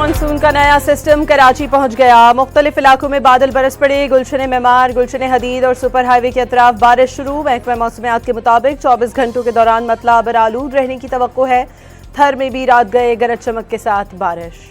Monsoon का नया system Karachi पहुंच गया। मुख्तलिफ इलाकों में बादल बरस पड़े। गुलशन मेमार, गुलशन हदीद और सुपर हाईवे के अतराफ बारिश शुरू। महकमा मौसमियात के मुताबिक 24 घंटों के दौरान मतला आलूद रहने की तवक्को है। थर में भी रात गए गरज चमक के साथ बारिश।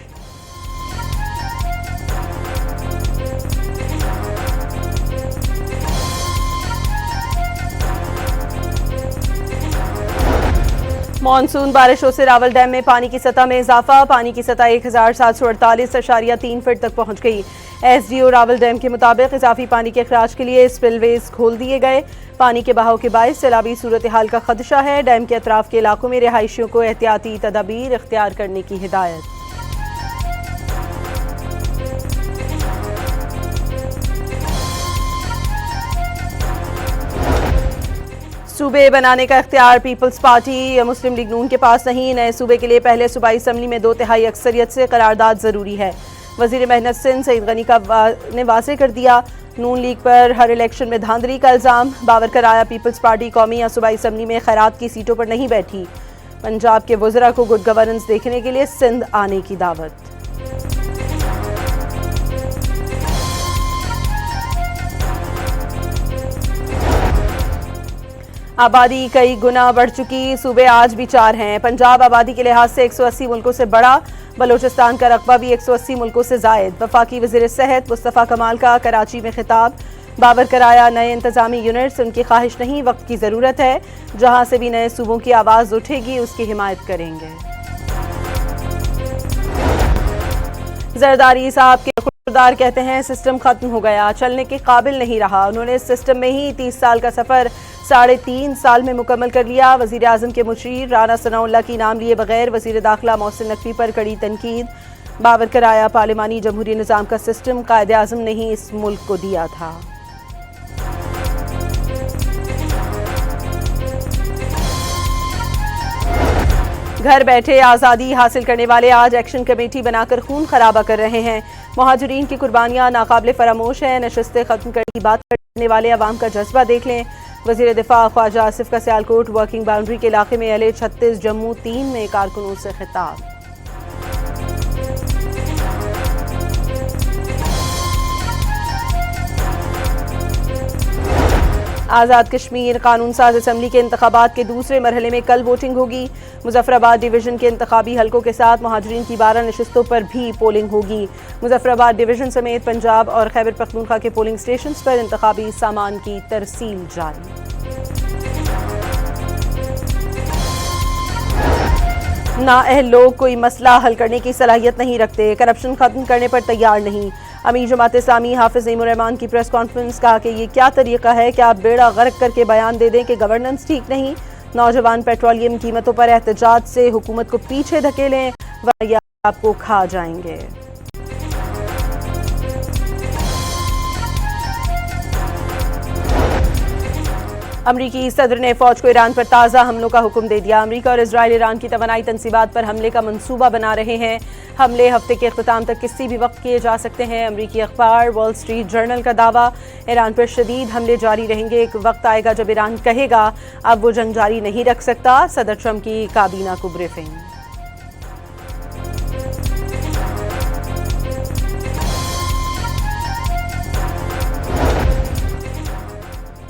मानसून बारिशों से रावल डैम में पानी की सतह में इजाफा। पानी की सतह 1748.3 फीट तक पहुंच गई। एसडीओ रावल डैम के मुताबिक इजाफी पानी के अखराज के लिए स्पिलवेज खोल दिए गए। पानी के बहाव के बायस सैलाबी सूरत हाल का खदशा है। डैम के अतराफ के इलाकों में रिहायशियों को एहतियाती तदाबीर इख्तियार करने की हिदायत। सूबे बनाने का इख्तियार पीपल्स पार्टी या मुस्लिम लीग नून के पास नहीं। नए सूबे के लिए पहले सूबाई असम्बली में 2/3 अक्सरियत से करारदाद जरूरी है। वजीर मेहनत सिंध सईद गनी ने वाज़ेह कर दिया। नून लीग पर हर इलेक्शन में धांधली का इल्जाम। बावर कराया पीपल्स पार्टी कौमी या सूबाई असम्बली में खैरात की सीटों पर नहीं बैठी। पंजाब के वज़रा को गुड गवर्नेंस देखने के लिए सिंध आने की दावत। आबादी कई गुना बढ़ चुकी। सूबे आज भी 4 हैं। पंजाब आबादी के लिहाज से 180 मुल्कों से बड़ा। बलोचिस्तान का रकबा भी 180 मुल्कों से जायद। वफाकी वज़ीर सेहत मुस्तफ़ा कमाल का कराची में खिताब। बाबर कराया नए इंतजामी यूनिट्स उनकी ख्वाहिश नहीं, वक्त की ज़रूरत है। जहां से भी नए सूबों की आवाज़ उठेगी उसकी हिमायत करेंगे। जरदारी साहब के खुददार कहते हैं सिस्टम खत्म हो गया, चलने के काबिल नहीं रहा। उन्होंने इस सिस्टम में ही 30 साल का सफ़र 3.5 साल में मुकम्मल कर लिया। वज़ीर आज़म के मुशीर राना सनाउल्लाह की नाम लिए बगैर वज़ीर दाखिला मोहसिन नकवी पर कड़ी तनकीद। बाबर कराया पार्लिमानी जमहूरी निज़ाम का सिस्टम कायदे आज़म ने ही इस मुल्क को दिया था। घर बैठे आज़ादी हासिल करने वाले आज एक्शन कमेटी बनाकर खून खराबा कर रहे हैं। मुहाजिरीन की कुर्बानियां नाकाबिले फरामोश हैं। नशस्तें खत्म करने की बात करने वाले अवाम का जज्बा देख लें। वज़ीर दिफा ख्वाजा आसिफ का सियालकोट वर्किंग बाउंड्री के इलाके में LA-36 जम्मू 3 में कारकुनों से खिताब। आज़ाद कश्मीर कानून साज असम्बली के इंतखाबात के दूसरे मरहले में कल वोटिंग होगी। मुजफ्फराबाद डिवीजन के इंतखाबी हलकों के साथ मुहाजिरीन की 12 नशिस्तों पर भी पोलिंग होगी। मुजफ्फराबाद डिवीजन समेत पंजाब और खैबर पख्तूनख्वा के पोलिंग स्टेशन पर इंतखाबी सामान की तरसील जारी। नाअहल लोग कोई मसला हल करने की सलाहियत नहीं रखते, करप्शन खत्म करने पर तैयार नहीं। अमीर जमात इस्लामी हाफिज नईमुर्रहमान की प्रेस कॉन्फ्रेंस कहा कि ये क्या तरीका है कि आप बेड़ा गर्क करके बयान दे दें कि गवर्नेंस ठीक नहीं। नौजवान पेट्रोलियम कीमतों पर एहतजाज से हुकूमत को पीछे धकेलें वरना आपको खा जाएंगे। अमरीकी सदर ने फौज को ईरान पर ताज़ा हमलों का हुक्म दे दिया। अमरीका और इजराइल ईरान की तवानाई तनसीबात पर हमले का मंसूबा बना रहे हैं। हमले हफ्ते के अख्ताम तक किसी भी वक्त किए जा सकते हैं। अमरीकी अखबार वॉल स्ट्रीट जर्नल का दावा, ईरान पर शदीद हमले जारी रहेंगे। एक वक्त आएगा जब ईरान कहेगा अब वो जंग जारी नहीं रख सकता। सदर ट्रंप की काबीना को ब्रीफिंग।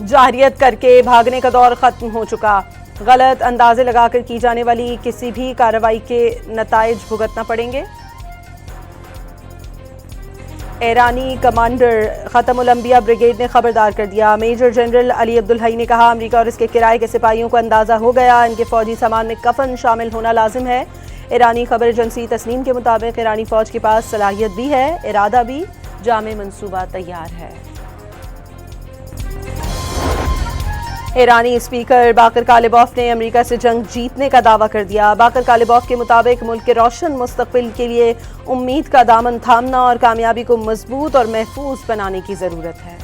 जाहिरियत करके भागने का दौर खत्म हो चुका। गलत अंदाजे लगाकर की जाने वाली किसी भी कार्रवाई के नताइज भुगतना पड़ेंगे। ईरानी कमांडर खतमुल अंबिया ब्रिगेड ने खबरदार कर दिया। मेजर जनरल अली अब्दुल हई ने कहा अमेरिका और इसके किराए के सिपाहियों को अंदाजा हो गया, इनके फौजी सामान में कफन शामिल होना लाजिम है। ईरानी खबर एजेंसी तस्नीम के मुताबिक ईरानी फौज के पास सलाहियत भी है, इरादा भी, जामे मंसूबा तैयार है। ईरानी स्पीकर बाकर कालिबॉफ ने अमेरिका से जंग जीतने का दावा कर दिया। बाकर कालिबॉफ के मुताबिक मुल्क के रोशन मुस्तकबिल के लिए उम्मीद का दामन थामना और कामयाबी को मजबूत और महफूज बनाने की जरूरत है।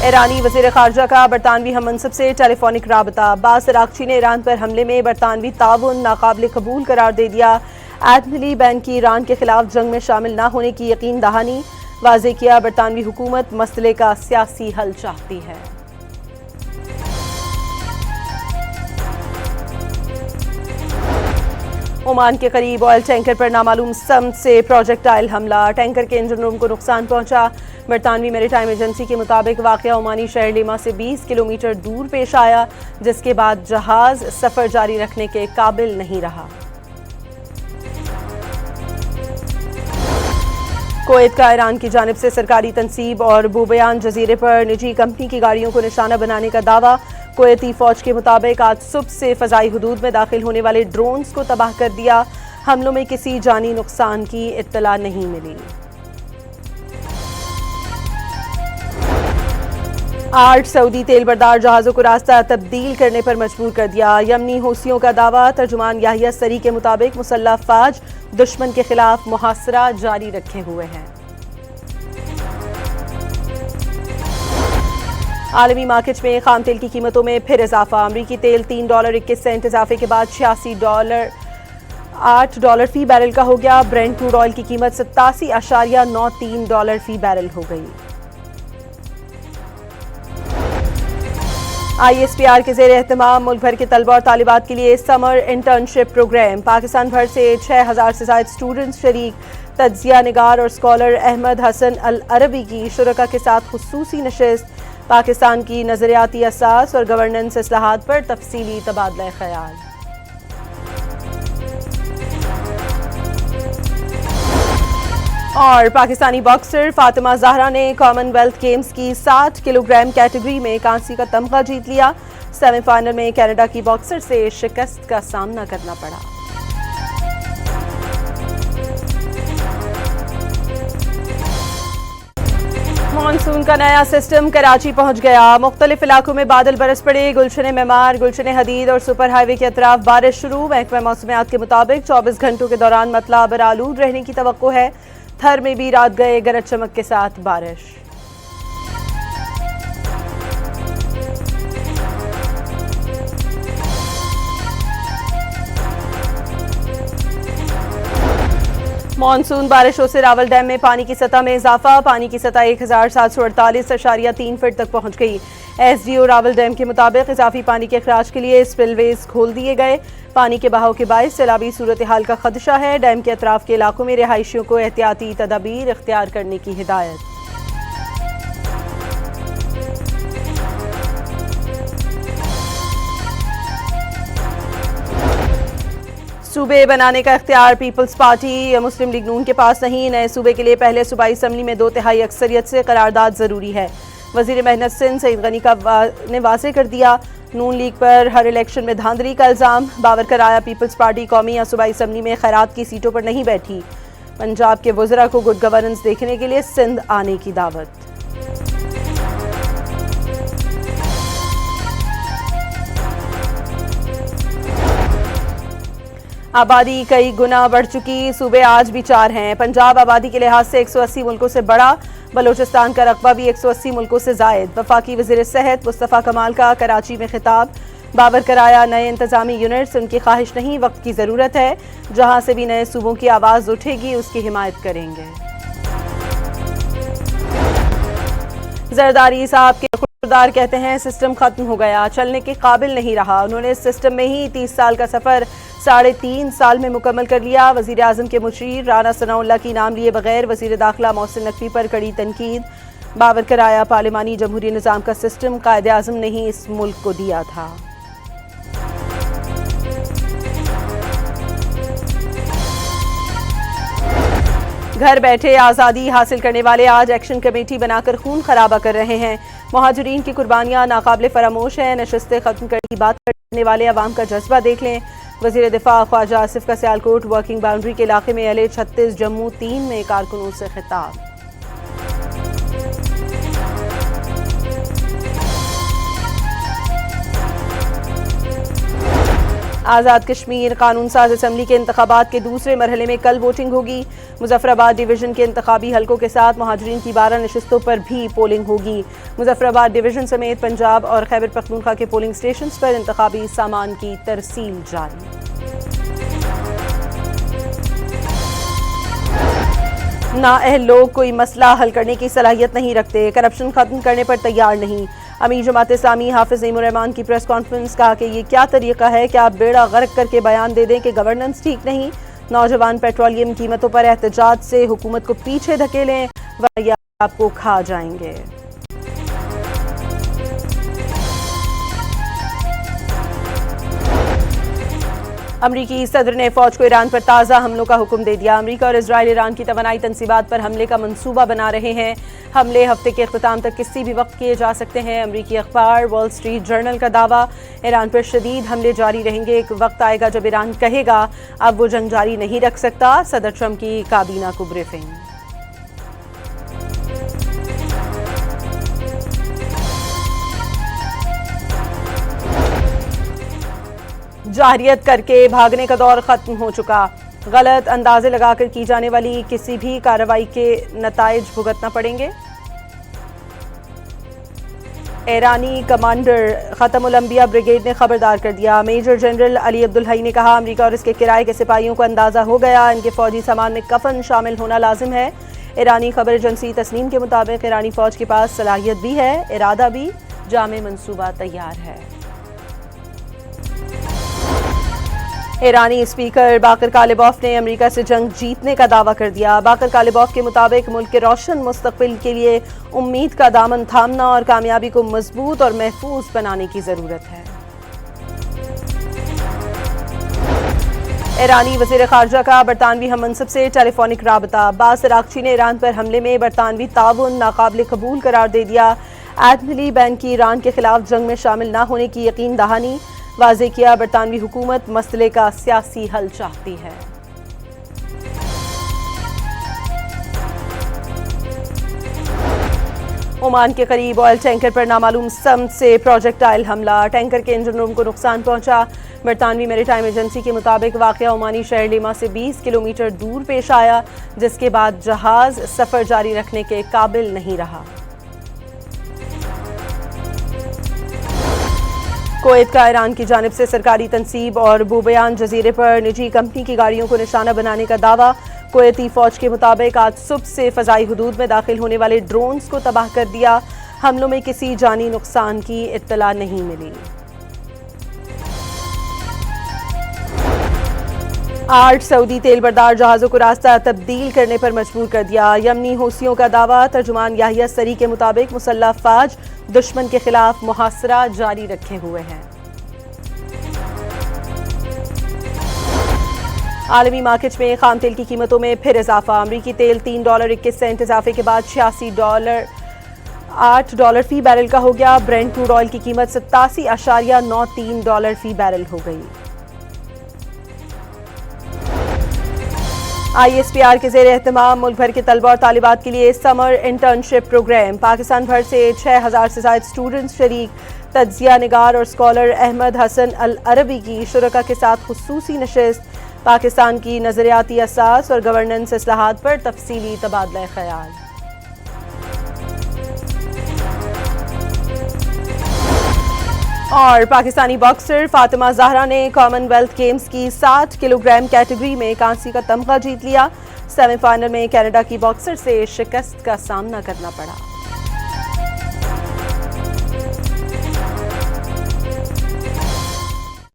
ईरानी वज़ीर ख़ारजा का बरतानवी हममनसब से टेलीफोनिक राबता। अब्बास अरागची ने ईरान पर हमले में बरतानवी ताउन नाकाबिल कबूल करार दे दिया। एटमी बैन की ईरान के खिलाफ जंग में शामिल न होने की यकीन दहानी। वाज़ेह किया बरतानवी हुकूमत मसले का सियासी हल चाहती है। ओमान के करीब ऑयल टैंकर पर नामालूम समत से प्रोजेक्टाइल हमला, टैंकर के इंजन रूम को नुकसान पहुंचा। बरतानवी मैरीटाइम एजेंसी के मुताबिक वाक़या ओमानी शहर लेमा से 20 किलोमीटर दूर पेश आया, जिसके बाद जहाज सफ़र जारी रखने के काबिल नहीं रहा। कुवैत का ईरान की जानिब से सरकारी तनसीब और बूबयान जजीरे पर निजी कंपनी की गाड़ियों को निशाना बनाने का दावा। कुवैती फौज के मुताबिक आज सुबह से फ़ज़ाई हुदूद में दाखिल होने वाले ड्रोन्स को तबाह कर दिया। हमलों में किसी जानी नुकसान की इत्तला नहीं मिली। 8 सऊदी तेल बरदार जहाज़ों को रास्ता तब्दील करने पर मजबूर कर दिया। यमनी हौसियों का दावा। तर्जुमान याहिया सरी के मुताबिक मुसल्लह फ़ौज दुश्मन के खिलाफ मुहासरा जारी रखे हुए हैं। आलमी मार्केट में खाम तेल की कीमतों में फिर इजाफा। अमरीकी तेल $3.21 इजाफे के बाद $86.8 फी बैरल का हो गया। ब्रेंट क्रूड ऑयल की कीमत $87.93 फी बैरल हो गई। ISPR के ज़ेर एहतमाम मुल्क भर के तलबा और तालिबात के लिए समर इंटर्नशिप प्रोग्राम। पाकिस्तान भर से 6000 से ज़ायद स्टूडेंट्स शरीक। तज्जिया निगार और स्कॉलर अहमद हसन अल अरबी की शुरका के साथ खुसूसी नशिस्त। पाकिस्तान की नज़रियाती असास और गवर्नेंस इस्लाहात पर तफसीली तबादला ख्याल। और पाकिस्तानी बॉक्सर फातिमा ज़हरा ने कॉमनवेल्थ गेम्स की 60 किलोग्राम कैटेगरी में कांसी का तमगा जीत लिया। सेमीफाइनल में कनाडा की बॉक्सर से शिकस्त का सामना करना पड़ा। मानसून का नया सिस्टम कराची पहुंच गया। मुख्तलिफ इलाकों में बादल बरस पड़े। गुलशन मेमार, गुलशन हदीद और सुपर हाईवे के अतराफ बारिश शुरू। महकमा मौसमियात के मुताबिक 24 घंटों के दौरान मतला बरालूद रहने की तवक्को है। थर में भी रात गए गरज चमक के साथ बारिश। मानसून बारिशों से रावल डैम में पानी की सतह में इजाफा। पानी की सतह 1748.3 फीट तक पहुंच गई। SDO रावल डैम के मुताबिक इजाफी पानी के अखराज के लिए स्पिलवेज खोल दिए गए। पानी के बहाव के बायस सैलाबी सूरत हाल का खदशा है। डैम के अतराफ के इलाकों में रिहायशियों को एहतियाती तदाबीर इख्तियार करने की हिदायत। सूबे बनाने का इख्तियार पीपल्स पार्टी या मुस्लिम लीग नून के पास नहीं। नए सूबे के लिए पहले सूबाई असम्बली में 2/3 अक्सरियत से करारदाद जरूरी है। वजीर मेहनत सिंध सईद गनी ने वाज़ेह कर दिया। नून लीग पर हर इलेक्शन में धांधली का इल्ज़ाम। बावर कराया पीपल्स पार्टी कौमी या सूबाई असम्बली में खैरात की सीटों पर नहीं बैठी। पंजाब के वज़रा को गुड गवर्नेंस देखने के लिए सिंध आने की दावत। आबादी कई गुना बढ़ चुकी। सूबे आज भी 4 हैं। पंजाब आबादी के लिहाज से 180 मुल्कों से बड़ा। बलोचिस्तान का रकबा भी 180 मुल्कों से जायद। वफाकी वज़ीर सेहत मुस्तफ़ा कमाल का कराची में खिताब। बाबर कराया नए इंतजामी यूनिट्स उनकी ख्वाहिश नहीं, वक्त की ज़रूरत है। जहां से भी नए सूबों की आवाज़ उठेगी उसकी हिमायत करेंगे। जरदारी साहब के खुददार कहते हैं सिस्टम खत्म हो गया, चलने के काबिल नहीं रहा। उन्होंने इस सिस्टम में ही 30 साल का सफ़र 3.5 साल में मुकम्मल कर लिया। वज़ीर आज़म के मुशीर राना सनाउल्लाह की नाम लिए बगैर वज़ीर दाखिला मोहसिन नकवी पर कड़ी तनकीद। बाबर कराया पार्लिमानी जमहूरी निज़ाम का सिस्टम कायदे आज़म ने ही इस मुल्क को दिया था। घर बैठे आज़ादी हासिल करने वाले आज एक्शन कमेटी बनाकर खून खराबा कर रहे हैं। मुहाजिरीन की कुर्बानियां नाकाबिले फरामोश हैं। नशिस्तें खत्म करने की बात करने वाले अवाम का जज्बा देख लें। वज़ीर दिफा ख्वाजा आसिफ का सियालकोट वर्किंग बाउंड्री के इलाके में LA-36 जम्मू 3 में कारकुनों से खिताब। आज़ाद कश्मीर कानून साज असम्बली के इंतखाबात के दूसरे मरहले में कल वोटिंग होगी। मुजफ्फराबाद डिवीजन के इंतखाबी हलकों के साथ मुहाजिरीन की 12 नशिस्तों पर भी पोलिंग होगी। मुजफ्फराबाद डिवीजन समेत पंजाब और खैबर पख्तूनख्वा के पोलिंग स्टेशन पर इंतखाबी सामान की तरसील जारी। नाअहल लोग कोई मसला हल करने की सलाहियत नहीं रखते, करप्शन खत्म करने पर तैयार नहीं। अमीर जमात इस्लामी हाफिज नईमुर-रहमान की प्रेस कॉन्फ्रेंस, कहा कि ये क्या तरीका है कि आप बेड़ा गर्क करके बयान दे दें कि गवर्नेंस ठीक नहीं। नौजवान पेट्रोलियम कीमतों पर एहतजाज से हुकूमत को पीछे धकेलें वरना आपको खा जाएंगे। अमरीकी सदर ने फौज को ईरान पर ताज़ा हमलों का हुक्म दे दिया। अमरीका और इजराइल ईरान की तवानाई तंसीबात पर हमले का मंसूबा बना रहे हैं। हमले हफ्ते के अख्ताम तक किसी भी वक्त किए जा सकते हैं। अमरीकी अखबार वॉल स्ट्रीट जर्नल का दावा, ईरान पर शदीद हमले जारी रहेंगे। एक वक्त आएगा जब ईरान कहेगा अब वो जंग जारी नहीं रख सकता। सदर ट्रंप की काबीना को ब्रीफिंग। जाहिरियत करके भागने का दौर खत्म हो चुका। गलत अंदाजे लगाकर की जाने वाली किसी भी कार्रवाई के नताइज भुगतना पड़ेंगे। ईरानी कमांडर खतमुल अंबिया ब्रिगेड ने खबरदार कर दिया। मेजर जनरल अली अब्दुल हई ने कहा, अमेरिका और इसके किराए के सिपाहियों को अंदाजा हो गया, इनके फौजी सामान में कफन शामिल होना लाजिम है। ईरानी खबर एजेंसी तस्नीम के मुताबिक ईरानी फौज के पास सलाहियत भी है, इरादा भी, जामे मंसूबा तैयार है। ईरानी स्पीकर बाकर कालिबॉफ ने अमेरिका से जंग जीतने का दावा कर दिया। बाकर कालिबॉफ के मुताबिक मुल्क के रोशन मुस्तकबिल के लिए उम्मीद का दामन थामना और कामयाबी को मजबूत और महफूज बनाने की जरूरत है। ईरानी वज़ीर ख़ारजा का बरतानवी हममनसब से टेलीफोनिक राबता। अब्बास अरागची ने ईरान पर हमले में बरतानवी ताउन नाकाबिल कबूल करार दे दिया। एटमी बैन की ईरान के खिलाफ जंग में शामिल न होने की यकीन दहानी। वाज़े किया, बरतानवी हुकूमत मसले का सियासी हल चाहती है। ओमान के करीब ऑयल टैंकर पर नामालूम समत से प्रोजेक्टाइल हमला। टैंकर के इंजन रूम को नुकसान पहुंचा। बरतानवी मैरीटाइम एजेंसी के मुताबिक वाक़या ओमानी शहर लिमा से 20 किलोमीटर दूर पेश आया, जिसके बाद जहाज सफ़र जारी रखने के काबिल नहीं रहा। कुवैत का ईरान की जानिब से सरकारी तनसीब और बुबयान जजीरे पर निजी कंपनी की गाड़ियों को निशाना बनाने का दावा। कुवैती फौज के मुताबिक आज सुबह से फ़ज़ाई हुदूद में दाखिल होने वाले ड्रोन्स को तबाह कर दिया। हमलों में किसी जानी नुकसान की इत्तला नहीं मिली। 8 सऊदी तेल बरदार जहाज़ों को रास्ता तब्दील करने पर मजबूर कर दिया। यमनी हूसियों का दावा। तर्जुमान याहिया सरी के मुताबिक मुसल्लह फ़ौज दुश्मन के खिलाफ मुहासरा जारी रखे हुए हैं। आलमी मार्केट में खाम तेल की कीमतों में फिर इजाफा। अमरीकी तेल $3.21 इजाफे के बाद $86.8 फी बैरल का हो गया। ब्रेंट क्रूड ऑयल की कीमत $87.93 फी बैरल हो गई। ISPR के ज़ेर एहतमाम मुल्क भर के तलबा और तालिबात के लिए समर इंटर्नशिप प्रोग्राम। पाकिस्तान भर से 6000 से ज़ायद स्टूडेंट्स शरीक। तज्जिया निगार और स्कॉलर अहमद हसन अल अरबी की शुरका के साथ खुसूसी नशिस्त। पाकिस्तान की नज़रियाती असास और गवर्नेंस इस्लाहात पर तफसीली तबादला ख्याल। और पाकिस्तानी बॉक्सर फातिमा ज़हरा ने कॉमनवेल्थ गेम्स की 60 किलोग्राम कैटेगरी में कांसी का तमगा जीत लिया। सेमीफाइनल में कनाडा की बॉक्सर से शिकस्त का सामना करना पड़ा।